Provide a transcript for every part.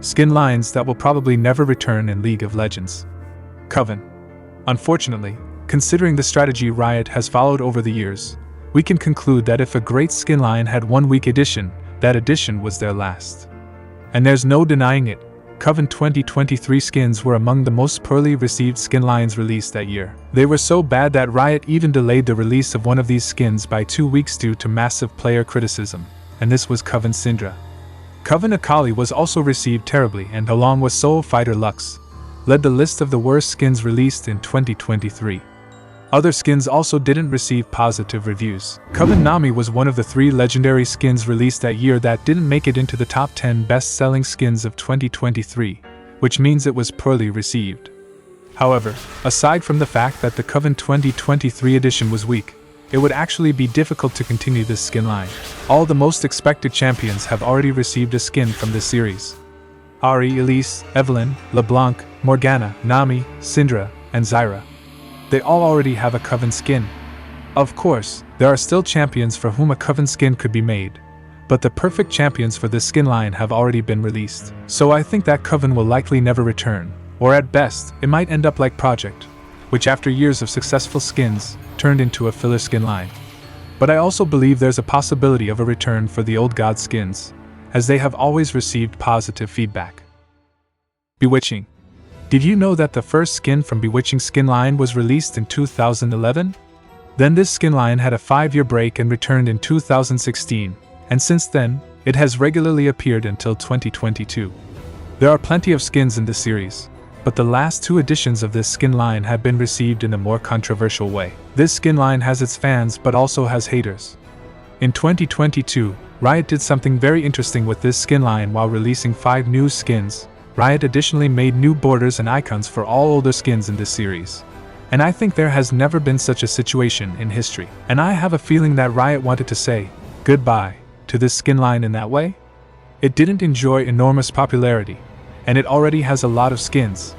Skinlines that will probably never return in League of Legends. Coven. Unfortunately, considering the strategy Riot has followed over the years, we can conclude that if a great skinline had one weak edition, that edition was their last. And there's no denying it, Coven 2023 skins were among the most poorly received skinlines released that year. They were so bad that Riot even delayed the release of one of these skins by 2 weeks due to massive player criticism, and this was Coven Syndra. Coven Akali was also received terribly and, along with Soul Fighter Lux, led the list of the worst skins released in 2023. Other skins also didn't receive positive reviews. Coven Nami was one of the 3 legendary skins released that year that didn't make it into the top 10 best-selling skins of 2023, which means it was poorly received. However, aside from the fact that the Coven 2023 edition was weak, it would actually be difficult to continue this skin line. All the most expected champions have already received a skin from this series. Ahri, Elise, Evelynn, LeBlanc, Morgana, Nami, Syndra, and Zyra. They all already have a Coven skin. Of course, there are still champions for whom a Coven skin could be made, but the perfect champions for this skin line have already been released. So I think that Coven will likely never return, or at best, it might end up like Project, which after years of successful skins, turned into a filler skin line. But I also believe there's a possibility of a return for the old god skins, as they have always received positive feedback. Bewitching. Did you know that the first skin from Bewitching skin line was released in 2011? Then this skin line had a 5-year break and returned in 2016, and since then, it has regularly appeared until 2022. There are plenty of skins in this series, but the last 2 editions of this skin line have been received in a more controversial way. This skin line has its fans but also has haters. In 2022, Riot did something very interesting with this skin line while releasing 5 new skins. Riot additionally made new borders and icons for all older skins in this series. And I think there has never been such a situation in history. And I have a feeling that Riot wanted to say goodbye to this skin line in that way. It didn't enjoy enormous popularity, and it already has a lot of skins.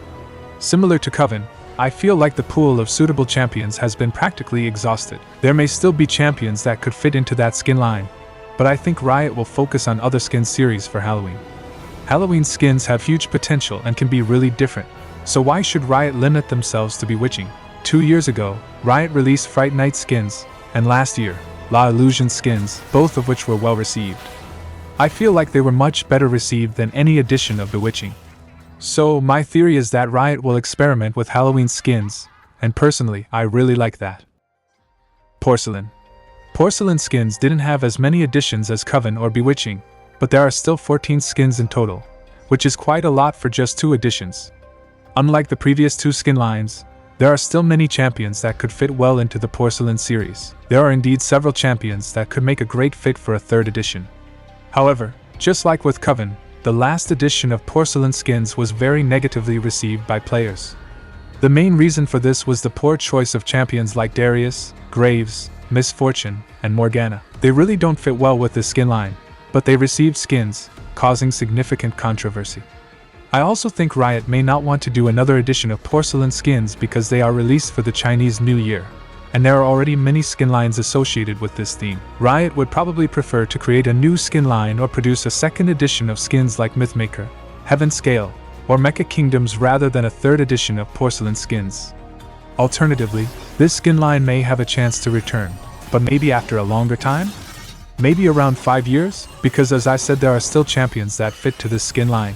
Similar to Coven, I feel like the pool of suitable champions has been practically exhausted. There may still be champions that could fit into that skin line, but I think Riot will focus on other skin series for Halloween. Halloween skins have huge potential and can be really different, so why should Riot limit themselves to Bewitching? 2 years ago, Riot released Fright Night skins, and last year, La Illusion skins, both of which were well received. I feel like they were much better received than any edition of Bewitching. So my theory is that Riot will experiment with Halloween skins, and personally, I really like that. Porcelain. Porcelain skins didn't have as many editions as Coven or Bewitching, but there are still 14 skins in total, which is quite a lot for just 2 editions. Unlike the previous 2 skin lines, there are still many champions that could fit well into the Porcelain series. There are indeed several champions that could make a great fit for a 3rd edition. However, just like with Coven, the last edition of Porcelain skins was very negatively received by players. The main reason for this was the poor choice of champions like Darius, Graves, Misfortune, and Morgana. They really don't fit well with this skin line, but they received skins, causing significant controversy. I also think Riot may not want to do another edition of Porcelain skins because they are released for the Chinese New Year, and there are already many skin lines associated with this theme. Riot would probably prefer to create a new skin line or produce a 2nd edition of skins like Mythmaker, Heaven Scale, or Mecha Kingdoms rather than a 3rd edition of Porcelain skins. Alternatively, this skin line may have a chance to return, but maybe after a longer time? Maybe around 5 years, because as I said there are still champions that fit to this skin line.